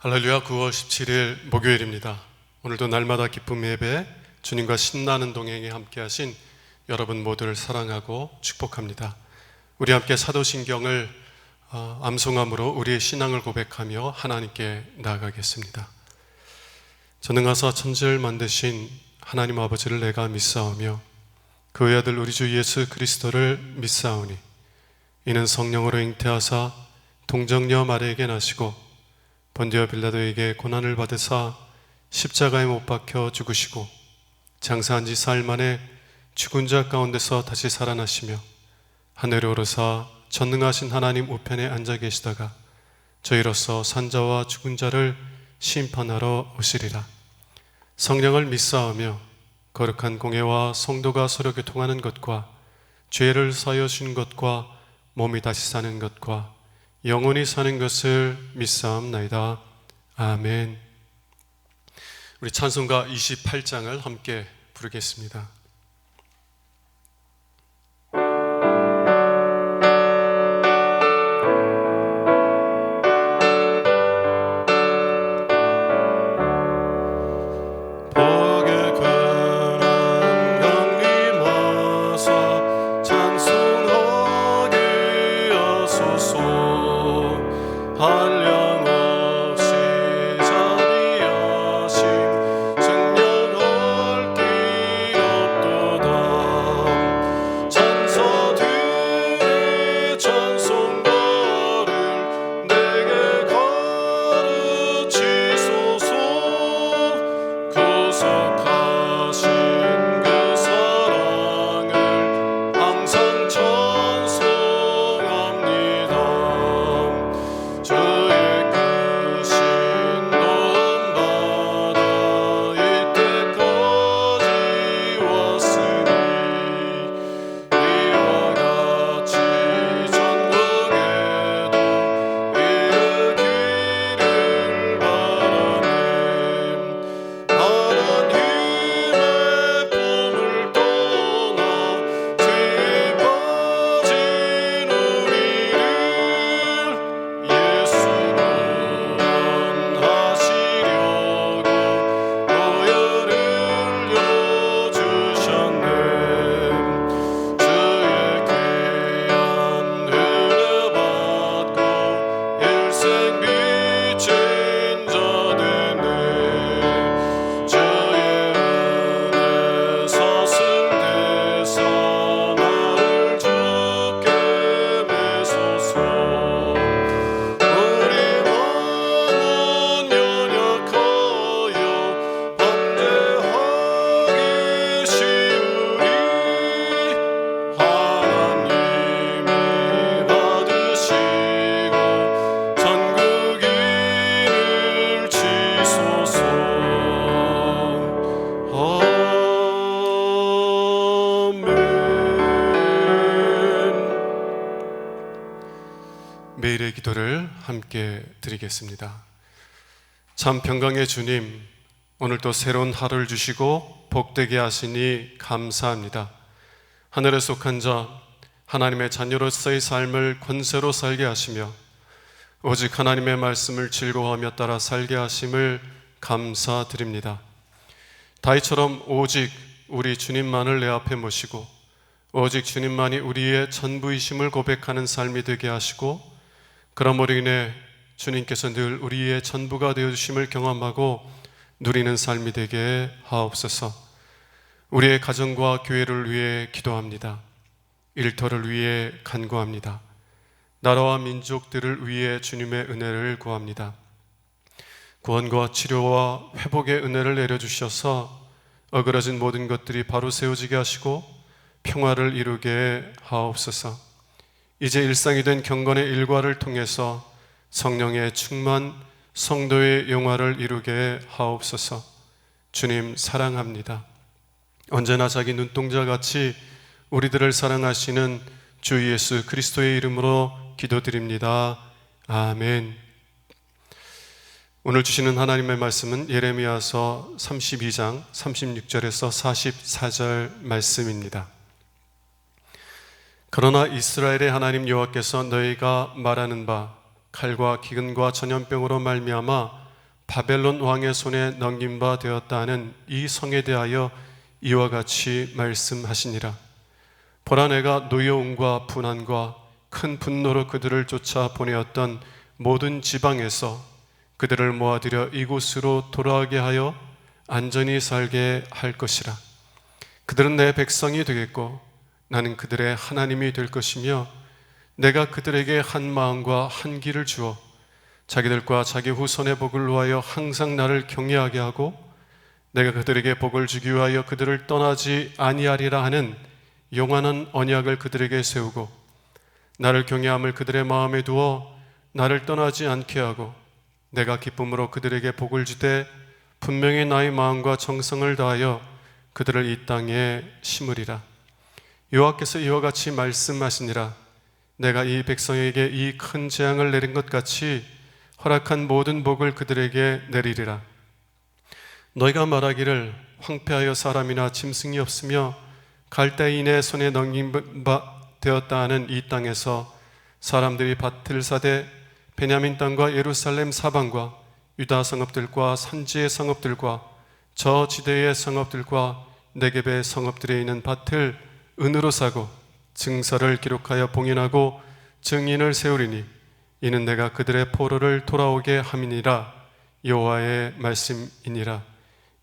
할렐루야. 9월 17일 목요일입니다. 오늘도 날마다 기쁨 예배, 주님과 신나는 동행에 함께 하신 여러분 모두를 사랑하고 축복합니다. 우리 함께 사도신경을 암송함으로 우리의 신앙을 고백하며 하나님께 나아가겠습니다. 전능하사 천지를 만드신 하나님 아버지를 내가 믿사오며 그의 아들 우리 주 예수 그리스도를 믿사오니 이는 성령으로 잉태하사 동정녀 마리아에게 나시고 본디오 빌라도에게 고난을 받으사 십자가에 못 박혀 죽으시고 장사한 지 사흘 만에 죽은 자 가운데서 다시 살아나시며 하늘에 오르사 전능하신 하나님 우편에 앉아 계시다가 저희로서 산자와 죽은 자를 심판하러 오시리라. 성령을 믿사오며 거룩한 공예와 성도가 서로 교통하는 것과 죄를 사하여 주신 것과 몸이 다시 사는 것과 영원히 사는 것을 믿사옵나이다. 아멘. 우리 찬송가 28장을 함께 부르겠습니다. 매일의 기도를 함께 드리겠습니다. 참 평강의 주님, 오늘도 새로운 하루를 주시고 복되게 하시니 감사합니다. 하늘에 속한 자, 하나님의 자녀로서의 삶을 권세로 살게 하시며 오직 하나님의 말씀을 즐거워하며 따라 살게 하심을 감사드립니다. 다윗처럼 오직 우리 주님만을 내 앞에 모시고 오직 주님만이 우리의 전부이심을 고백하는 삶이 되게 하시고 그러므로 인해 주님께서 늘 우리의 전부가 되어주심을 경험하고 누리는 삶이 되게 하옵소서. 우리의 가정과 교회를 위해 기도합니다. 일터를 위해 간구합니다. 나라와 민족들을 위해 주님의 은혜를 구합니다. 구원과 치료와 회복의 은혜를 내려주셔서 어그러진 모든 것들이 바로 세워지게 하시고 평화를 이루게 하옵소서. 이제 일상이 된 경건의 일과를 통해서 성령의 충만, 성도의 영화를 이루게 하옵소서. 주님 사랑합니다. 언제나 자기 눈동자같이 우리들을 사랑하시는 주 예수 그리스도의 이름으로 기도드립니다. 아멘. 오늘 주시는 하나님의 말씀은 예레미야서 32장 36절에서 44절 말씀입니다. 그러나 이스라엘의 하나님 여호와께서 너희가 말하는 바 칼과 기근과 전염병으로 말미암아 바벨론 왕의 손에 넘긴 바 되었다는 이 성에 대하여 이와 같이 말씀하시니라. 보라, 내가 노여움과 분한과 큰 분노로 그들을 쫓아 보내었던 모든 지방에서 그들을 모아들여 이곳으로 돌아오게 하여 안전히 살게 할 것이라. 그들은 내 백성이 되겠고 나는 그들의 하나님이 될 것이며, 내가 그들에게 한 마음과 한 길을 주어 자기들과 자기 후손의 복을 위하여 항상 나를 경외하게 하고, 내가 그들에게 복을 주기 위하여 그들을 떠나지 아니하리라 하는 영원한 언약을 그들에게 세우고, 나를 경외함을 그들의 마음에 두어 나를 떠나지 않게 하고, 내가 기쁨으로 그들에게 복을 주되 분명히 나의 마음과 정성을 다하여 그들을 이 땅에 심으리라. 여호와께서 이와 같이 말씀하시니라. 내가 이 백성에게 이 큰 재앙을 내린 것 같이 허락한 모든 복을 그들에게 내리리라. 너희가 말하기를 황폐하여 사람이나 짐승이 없으며 갈대인의 손에 넘긴 바 되었다 하는 이 땅에서 사람들이 밭을 사되 베냐민 땅과 예루살렘 사방과 유다 성읍들과 산지의 성읍들과 저 지대의 성읍들과 네겝의 성읍들에 있는 밭을 은으로 사고 증서를 기록하여 봉인하고 증인을 세우리니 이는 내가 그들의 포로를 돌아오게 함이니라. 여호와의 말씀이니라.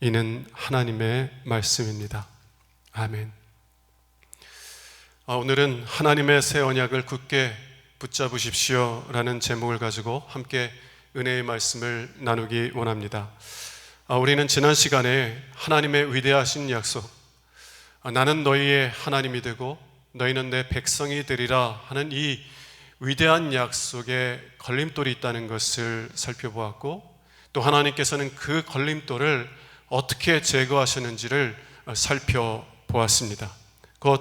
이는 하나님의 말씀입니다. 아멘. 오늘은 하나님의 새 언약을 굳게 붙잡으십시오 라는 제목을 가지고 함께 은혜의 말씀을 나누기 원합니다. 우리는 지난 시간에 하나님의 위대하신 약속, 나는 너희의 하나님이 되고 너희는 내 백성이 되리라 하는 이 위대한 약속에 걸림돌이 있다는 것을 살펴보았고, 또 하나님께서는 그 걸림돌을 어떻게 제거하시는지를 살펴보았습니다. 곧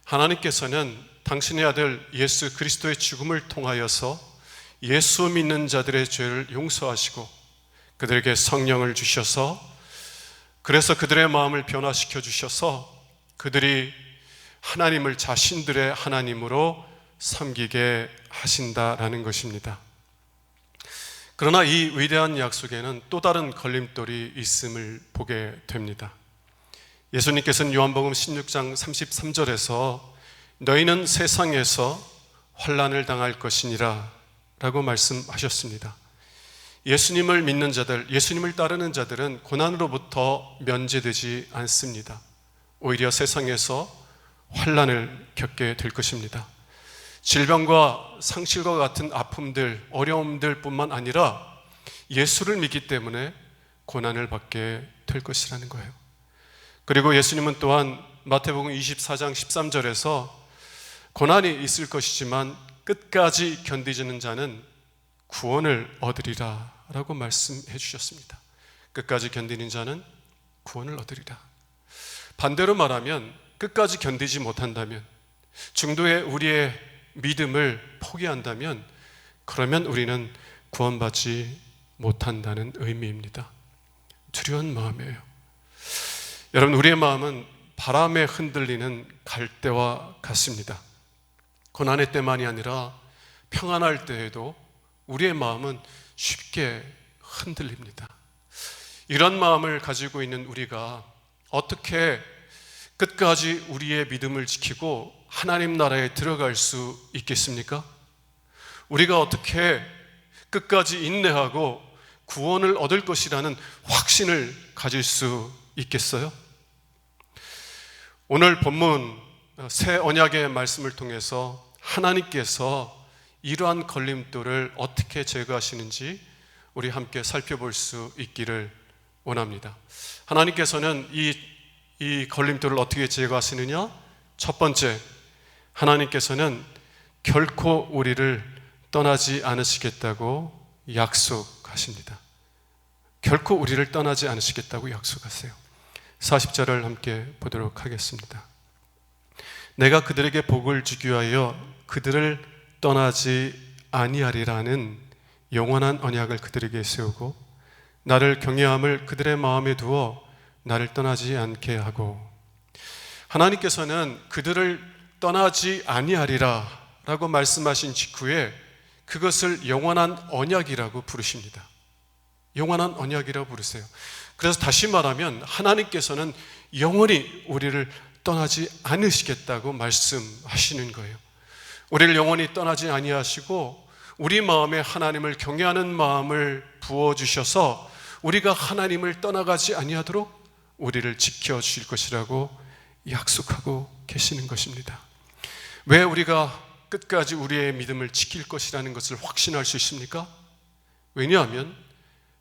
하나님께서는 당신의 아들 예수 그리스도의 죽음을 통하여서 예수 믿는 자들의 죄를 용서하시고 그들에게 성령을 주셔서, 그래서 그들의 마음을 변화시켜 주셔서 그들이 하나님을 자신들의 하나님으로 섬기게 하신다라는 것입니다. 그러나 이 위대한 약속에는 또 다른 걸림돌이 있음을 보게 됩니다. 예수님께서는 요한복음 16장 33절에서 너희는 세상에서 환난을 당할 것이니라 라고 말씀하셨습니다. 예수님을 믿는 자들, 예수님을 따르는 자들은 고난으로부터 면제되지 않습니다. 오히려 세상에서 환난을 겪게 될 것입니다. 질병과 상실과 같은 아픔들, 어려움들 뿐만 아니라 예수를 믿기 때문에 고난을 받게 될 것이라는 거예요. 그리고 예수님은 또한 마태복음 24장 13절에서 고난이 있을 것이지만 끝까지 견디지는 자는 구원을 얻으리라 라고 말씀해 주셨습니다. 끝까지 견디는 자는 구원을 얻으리라. 반대로 말하면 끝까지 견디지 못한다면, 중도에 우리의 믿음을 포기한다면, 그러면 우리는 구원받지 못한다는 의미입니다. 두려운 마음이에요. 여러분, 우리의 마음은 바람에 흔들리는 갈대와 같습니다. 고난의 때만이 아니라 평안할 때에도 우리의 마음은 쉽게 흔들립니다. 이런 마음을 가지고 있는 우리가 어떻게 끝까지 우리의 믿음을 지키고 하나님 나라에 들어갈 수 있겠습니까? 우리가 어떻게 끝까지 인내하고 구원을 얻을 것이라는 확신을 가질 수 있겠어요? 오늘 본문 새 언약의 말씀을 통해서 하나님께서 이러한 걸림돌을 어떻게 제거하시는지 우리 함께 살펴볼 수 있기를 원합니다. 하나님께서는 이 걸림돌을 어떻게 제거하시느냐? 첫 번째, 하나님께서는 결코 우리를 떠나지 않으시겠다고 약속하십니다. 결코 우리를 떠나지 않으시겠다고 약속하세요. 40절을 함께 보도록 하겠습니다. 내가 그들에게 복을 주기 위하여 그들을 떠나지 아니하리라는 영원한 언약을 그들에게 세우고 나를 경외함을 그들의 마음에 두어 나를 떠나지 않게 하고, 하나님께서는 그들을 떠나지 아니하리라 라고 말씀하신 직후에 그것을 영원한 언약이라고 부르십니다. 영원한 언약이라고 부르세요. 그래서 다시 말하면 하나님께서는 영원히 우리를 떠나지 않으시겠다고 말씀하시는 거예요. 우리를 영원히 떠나지 아니하시고 우리 마음에 하나님을 경외하는 마음을 부어주셔서 우리가 하나님을 떠나가지 아니하도록 우리를 지켜주실 것이라고 약속하고 계시는 것입니다. 왜 우리가 끝까지 우리의 믿음을 지킬 것이라는 것을 확신할 수 있습니까? 왜냐하면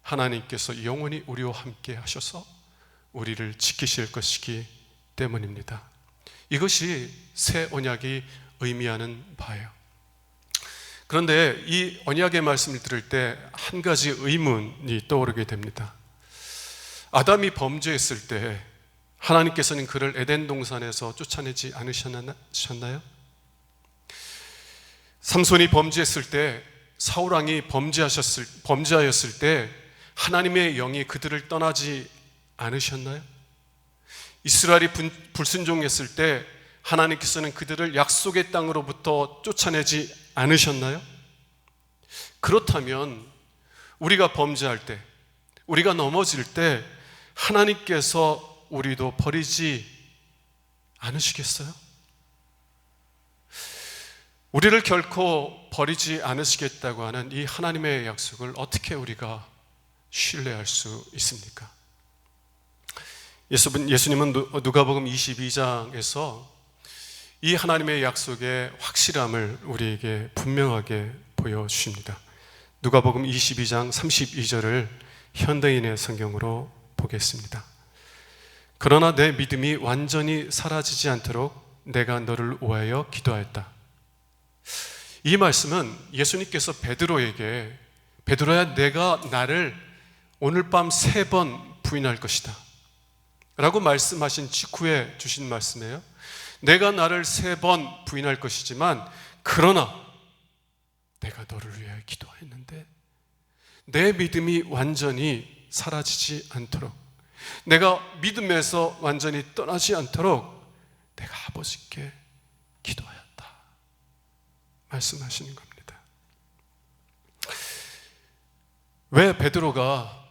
하나님께서 영원히 우리와 함께 하셔서 우리를 지키실 것이기 때문입니다. 이것이 새 언약이 의미하는 바예요. 그런데 이 언약의 말씀을 들을 때 한 가지 의문이 떠오르게 됩니다. 아담이 범죄했을 때 하나님께서는 그를 에덴 동산에서 쫓아내지 않으셨나요? 삼손이 범죄했을 때, 사울 왕이 범죄하였을 때 하나님의 영이 그들을 떠나지 않으셨나요? 이스라엘이 불순종했을 때 하나님께서는 그들을 약속의 땅으로부터 쫓아내지 않으셨나요? 그렇다면 우리가 범죄할 때, 우리가 넘어질 때 하나님께서 우리도 버리지 않으시겠어요? 우리를 결코 버리지 않으시겠다고 하는 이 하나님의 약속을 어떻게 우리가 신뢰할 수 있습니까? 예수님은 누가복음 22장에서 이 하나님의 약속의 확실함을 우리에게 분명하게 보여주십니다. 누가복음 22장 32절을 현대인의 성경으로 보겠습니다. 그러나 내 믿음이 완전히 사라지지 않도록 내가 너를 위하여 기도하였다. 이 말씀은 예수님께서 베드로에게 베드로야 내가 나를 오늘 밤 3번 부인할 것이다 라고 말씀하신 직후에 주신 말씀이에요. 내가 나를 3번 부인할 것이지만 그러나 내가 너를 위하여 기도했는데 내 믿음이 완전히 사라지지 않도록, 내가 믿음에서 완전히 떠나지 않도록 내가 아버지께 기도하였다 말씀하시는 겁니다. 왜 베드로가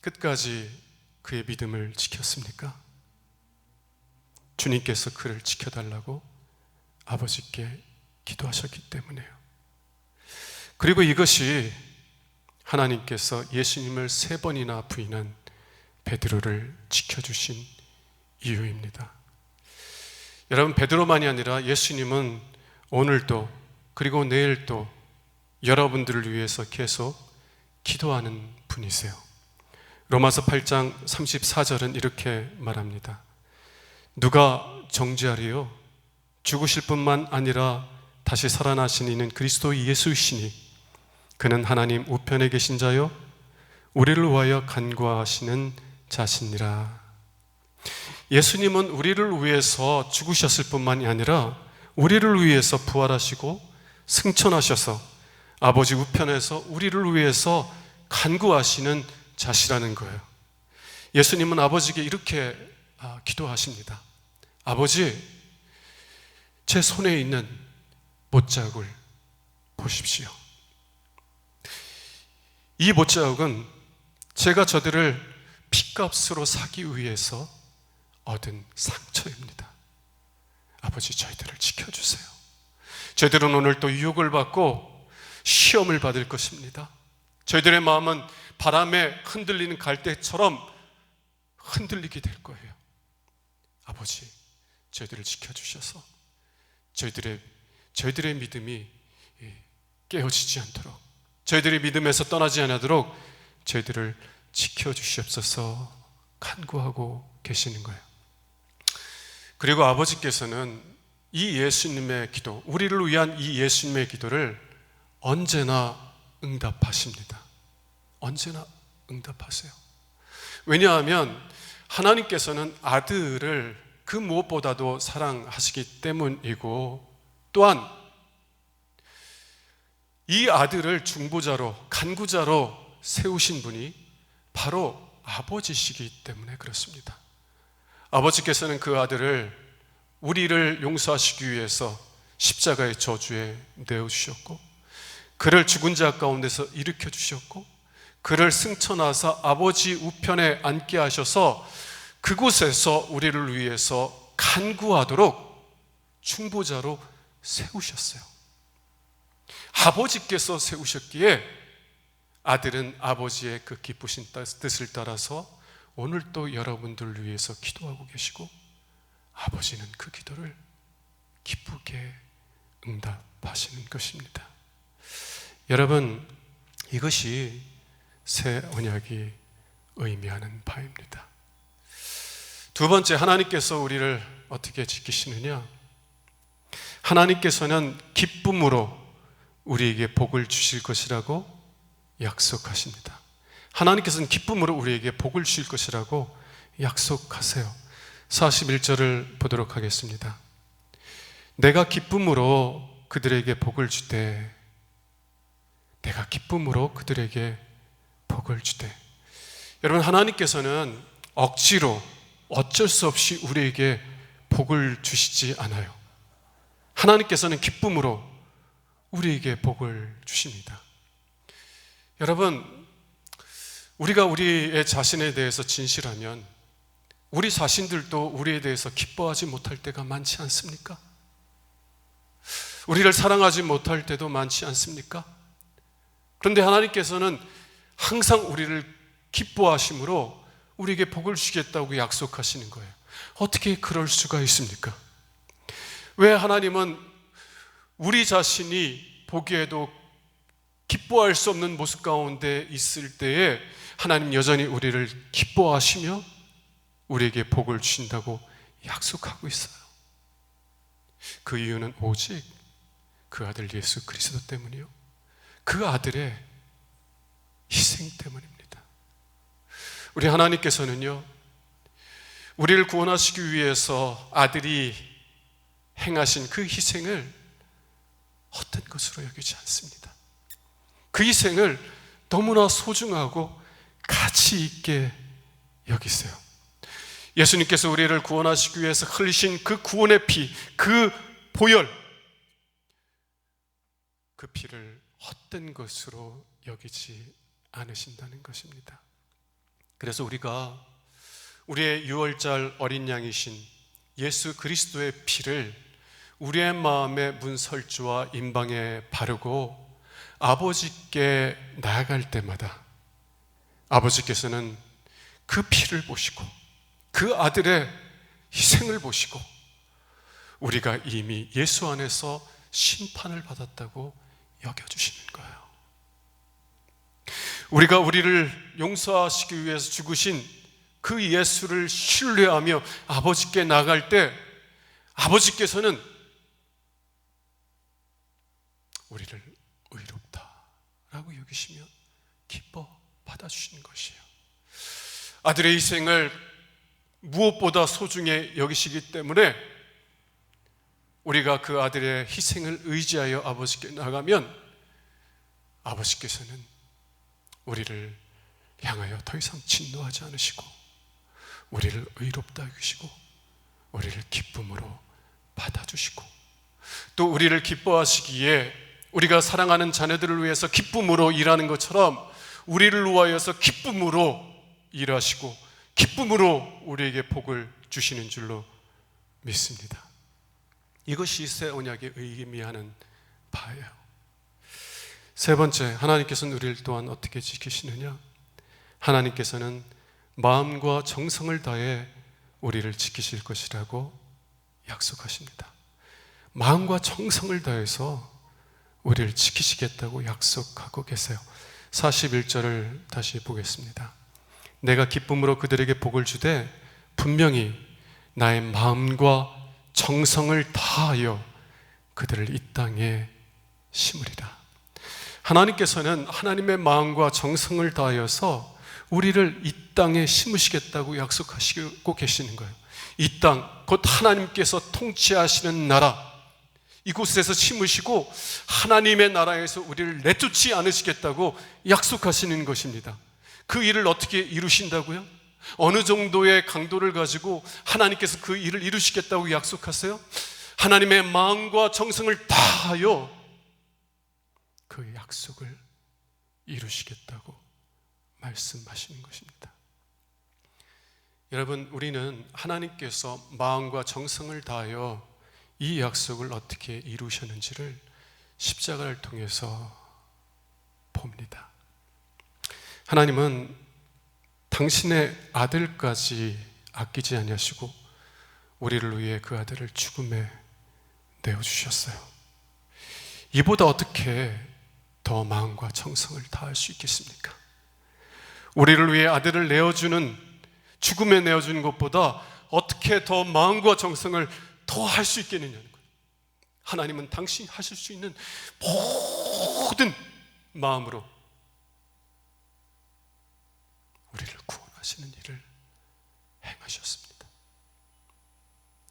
끝까지 그의 믿음을 지켰습니까? 주님께서 그를 지켜달라고 아버지께 기도하셨기 때문에요. 그리고 이것이 하나님께서 예수님을 3번이나 부인한 베드로를 지켜주신 이유입니다. 여러분, 베드로만이 아니라 예수님은 오늘도 그리고 내일도 여러분들을 위해서 계속 기도하는 분이세요. 로마서 8장 34절은 이렇게 말합니다. 누가 정죄하리요? 죽으실 뿐만 아니라 다시 살아나신 이는 그리스도 예수이시니 그는 하나님 우편에 계신 자요 우리를 위하여 간구하시는 자시니라. 예수님은 우리를 위해서 죽으셨을 뿐만이 아니라 우리를 위해서 부활하시고 승천하셔서 아버지 우편에서 우리를 위해서 간구하시는 자시라는 거예요. 예수님은 아버지께 이렇게 기도하십니다. 아버지, 제 손에 있는 못자국을 보십시오. 이 못자국은 제가 저들을 핏값으로 사기 위해서 얻은 상처입니다. 아버지, 저희들을 지켜주세요. 저희들은 오늘 또 유혹을 받고 시험을 받을 것입니다. 저희들의 마음은 바람에 흔들리는 갈대처럼 흔들리게 될 거예요. 아버지, 저희들을 지켜주셔서 저희들의 믿음이 깨어지지 않도록, 저희들이 믿음에서 떠나지 않도록 저희들을 지켜주시옵소서 간구하고 계시는 거예요. 그리고 아버지께서는 이 예수님의 기도, 우리를 위한 이 예수님의 기도를 언제나 응답하십니다. 언제나 응답하세요. 왜냐하면 하나님께서는 아들을 그 무엇보다도 사랑하시기 때문이고, 또한 이 아들을 중보자로, 간구자로 세우신 분이 바로 아버지시기 때문에 그렇습니다. 아버지께서는 그 아들을 우리를 용서하시기 위해서 십자가의 저주에 내어주셨고, 그를 죽은 자 가운데서 일으켜 주셨고, 그를 승천하사 아버지 우편에 앉게 하셔서 그곳에서 우리를 위해서 간구하도록 중보자로 세우셨어요. 아버지께서 세우셨기에 아들은 아버지의 그 기쁘신 뜻을 따라서 오늘 또 여러분들을 위해서 기도하고 계시고, 아버지는 그 기도를 기쁘게 응답하시는 것입니다. 여러분, 이것이 새 언약이 의미하는 바입니다. 두 번째, 하나님께서 우리를 어떻게 지키시느냐? 하나님께서는 기쁨으로 우리에게 복을 주실 것이라고 약속하십니다. 하나님께서는 기쁨으로 우리에게 복을 주실 것이라고 약속하세요. 41절을 보도록 하겠습니다. 내가 기쁨으로 그들에게 복을 주되, 내가 기쁨으로 그들에게 복을 주되. 여러분, 하나님께서는 억지로 어쩔 수 없이 우리에게 복을 주시지 않아요. 하나님께서는 기쁨으로 우리에게 복을 주십니다. 여러분, 우리가 우리의 자신에 대해서 진실하면 우리 자신들도 우리에 대해서 기뻐하지 못할 때가 많지 않습니까? 우리를 사랑하지 못할 때도 많지 않습니까? 그런데 하나님께서는 항상 우리를 기뻐하심으로 우리에게 복을 주시겠다고 약속하시는 거예요. 어떻게 그럴 수가 있습니까? 왜 하나님은 우리 자신이 보기에도 기뻐할 수 없는 모습 가운데 있을 때에 하나님 여전히 우리를 기뻐하시며 우리에게 복을 주신다고 약속하고 있어요? 그 이유는 오직 그 아들 예수 그리스도 때문이요, 그 아들의 희생 때문입니다. 우리 하나님께서는요, 우리를 구원하시기 위해서 아들이 행하신 그 희생을 헛된 것으로 여기지 않습니다. 그 희생을 너무나 소중하고 가치 있게 여기세요. 예수님께서 우리를 구원하시기 위해서 흘리신 그 구원의 피, 그 보혈, 그 피를 헛된 것으로 여기지 않으신다는 것입니다. 그래서 우리가 우리의 유월절 어린 양이신 예수 그리스도의 피를 우리의 마음의 문설주와 임방에 바르고 아버지께 나아갈 때마다 아버지께서는 그 피를 보시고 그 아들의 희생을 보시고 우리가 이미 예수 안에서 심판을 받았다고 여겨주시는 거예요. 우리가 우리를 용서하시기 위해서 죽으신 그 예수를 신뢰하며 아버지께 나갈 때 아버지께서는 우리를 의롭다라고 여기시며 기뻐 받아주시는 것이에요. 아들의 희생을 무엇보다 소중히 여기시기 때문에 우리가 그 아들의 희생을 의지하여 아버지께 나가면 아버지께서는 우리를 향하여 더 이상 진노하지 않으시고 우리를 의롭다 여기시고 우리를 기쁨으로 받아주시고 또 우리를 기뻐하시기에 우리가 사랑하는 자녀들을 위해서 기쁨으로 일하는 것처럼 우리를 위하여서 기쁨으로 일하시고 기쁨으로 우리에게 복을 주시는 줄로 믿습니다. 이것이 새 언약의 의미하는 바예요. 세 번째, 하나님께서는 우리를 또한 어떻게 지키시느냐? 하나님께서는 마음과 정성을 다해 우리를 지키실 것이라고 약속하십니다. 마음과 정성을 다해서 우리를 지키시겠다고 약속하고 계세요. 41절을 다시 보겠습니다. 내가 기쁨으로 그들에게 복을 주되 분명히 나의 마음과 정성을 다하여 그들을 이 땅에 심으리라. 하나님께서는 하나님의 마음과 정성을 다하여서 우리를 이 땅에 심으시겠다고 약속하시고 계시는 거예요. 이 땅, 곧 하나님께서 통치하시는 나라, 이곳에서 심으시고 하나님의 나라에서 우리를 내쫓지 않으시겠다고 약속하시는 것입니다. 그 일을 어떻게 이루신다고요? 어느 정도의 강도를 가지고 하나님께서 그 일을 이루시겠다고 약속하세요? 하나님의 마음과 정성을 다하여 그 약속을 이루시겠다고 말씀하시는 것입니다. 여러분, 우리는 하나님께서 마음과 정성을 다하여 이 약속을 어떻게 이루셨는지를 십자가를 통해서 봅니다. 하나님은 당신의 아들까지 아끼지 아니하시고 우리를 위해 그 아들을 죽음에 내어주셨어요. 이보다 어떻게 더 마음과 정성을 다할 수 있겠습니까? 우리를 위해 아들을 내어주는, 죽음에 내어주는 것보다 어떻게 더 마음과 정성을 더 할 수 있겠느냐는 거예요. 하나님은 당신이 하실 수 있는 모든 마음으로 우리를 구원하시는 일을 행하셨습니다.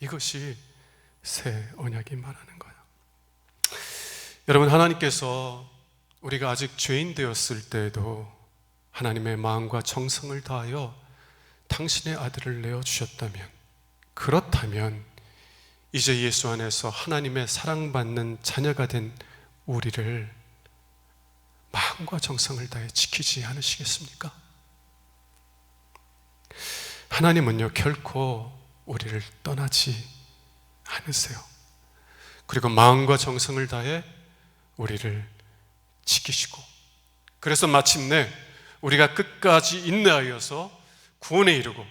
이것이 새 언약이 말하는 거예요. 여러분, 하나님께서 우리가 아직 죄인 되었을 때에도 하나님의 마음과 정성을 다하여 당신의 아들을 내어주셨다면, 그렇다면 이제 예수 안에서 하나님의 사랑받는 자녀가 된 우리를 마음과 정성을 다해 지키지 않으시겠습니까? 하나님은요, 결코 우리를 떠나지 않으세요. 그리고 마음과 정성을 다해 우리를 지키시고, 그래서 마침내 우리가 끝까지 인내하여서 구원에 이르고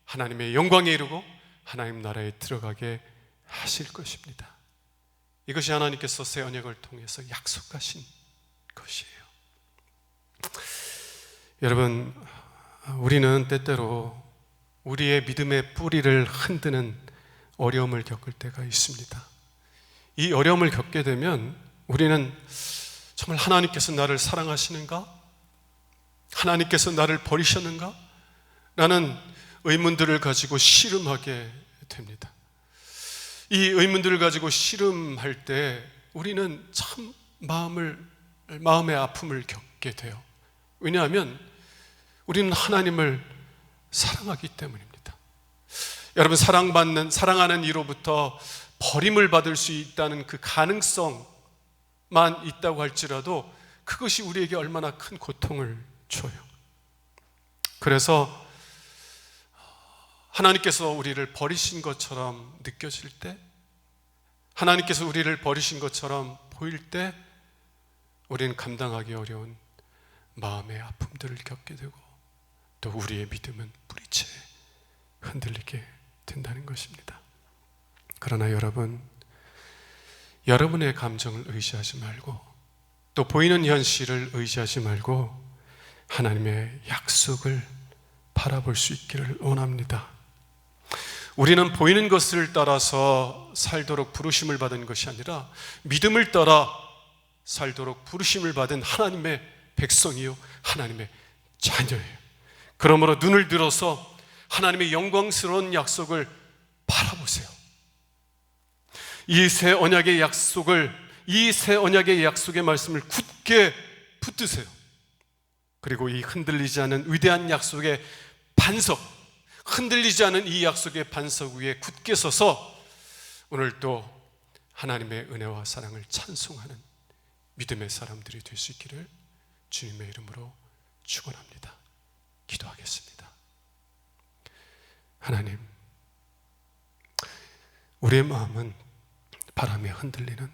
하나님의 영광에 이르고 하나님 나라에 들어가게 하실 것입니다. 이것이 하나님께서 새 언약을 통해서 약속하신 것이에요. 여러분, 우리는 때때로 우리의 믿음의 뿌리를 흔드는 어려움을 겪을 때가 있습니다. 이 어려움을 겪게 되면 우리는 정말 하나님께서 나를 사랑하시는가? 하나님께서 나를 버리셨는가? 라는 의문들을 가지고 씨름하게 됩니다. 이 의문들을 가지고 씨름할 때 우리는 참 마음의 아픔을 겪게 돼요. 왜냐하면 우리는 하나님을 사랑하기 때문입니다. 여러분, 사랑하는 이로부터 버림을 받을 수 있다는 그 가능성만 있다고 할지라도 그것이 우리에게 얼마나 큰 고통을 줘요. 그래서 하나님께서 우리를 버리신 것처럼 느껴질 때, 하나님께서 우리를 버리신 것처럼 보일 때 우리는 감당하기 어려운 마음의 아픔들을 겪게 되고 또 우리의 믿음은 뿌리채 흔들리게 된다는 것입니다. 그러나 여러분의 감정을 의지하지 말고 또 보이는 현실을 의지하지 말고 하나님의 약속을 바라볼 수 있기를 원합니다. 우리는 보이는 것을 따라서 살도록 부르심을 받은 것이 아니라 믿음을 따라 살도록 부르심을 받은 하나님의 백성이요, 하나님의 자녀예요. 그러므로 눈을 들어서 하나님의 영광스러운 약속을 바라보세요. 이 새 언약의 약속의 말씀을 굳게 붙드세요. 그리고 이 흔들리지 않은 위대한 약속의 반석, 흔들리지 않은 이 약속의 반석 위에 굳게 서서 오늘 또 하나님의 은혜와 사랑을 찬송하는 믿음의 사람들이 될 수 있기를 주님의 이름으로 축원합니다. 기도하겠습니다. 하나님, 우리의 마음은 바람에 흔들리는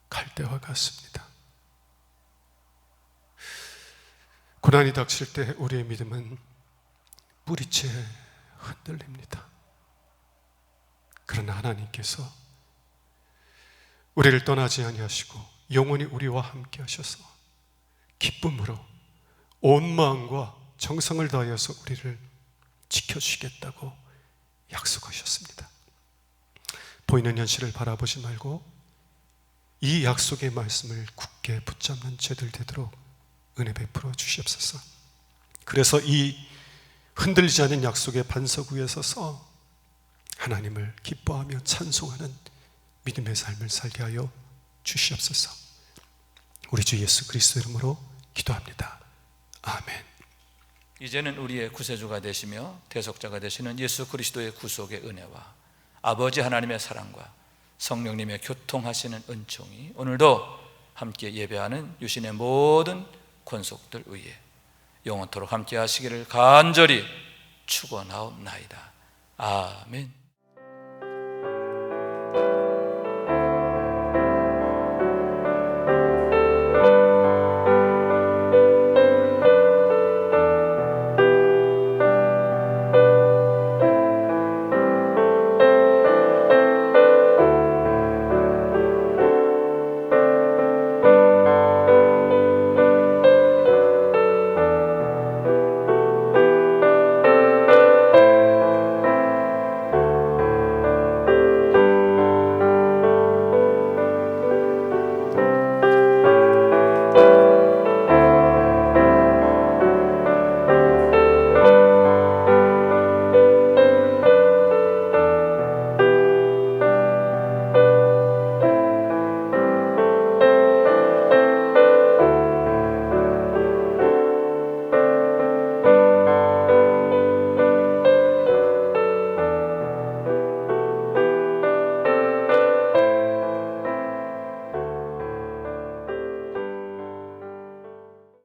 갈대와 같습니다. 고난이 닥칠 때 우리의 믿음은 뿌리채 흔들립니다. 그러나 하나님께서 우리를 떠나지 아니하시고 영원히 우리와 함께 하셔서 기쁨으로 온 마음과 정성을 다하여서 우리를 지켜주시겠다고 약속하셨습니다. 보이는 현실을 바라보지 말고 이 약속의 말씀을 굳게 붙잡는 죄들 되도록 은혜 베풀어 주시옵소서. 그래서 이 흔들리지 않은 약속의 반석 위에 서서 하나님을 기뻐하며 찬송하는 믿음의 삶을 살게 하여 주시옵소서. 우리 주 예수 그리스도 이름으로 기도합니다. 아멘. 이제는 우리의 구세주가 되시며 대속자가 되시는 예수 그리스도의 구속의 은혜와 아버지 하나님의 사랑과 성령님의 교통하시는 은총이 오늘도 함께 예배하는 유신의 모든 권속들 위에 영원토록 함께 하시기를 간절히 축원하옵나이다. 아멘.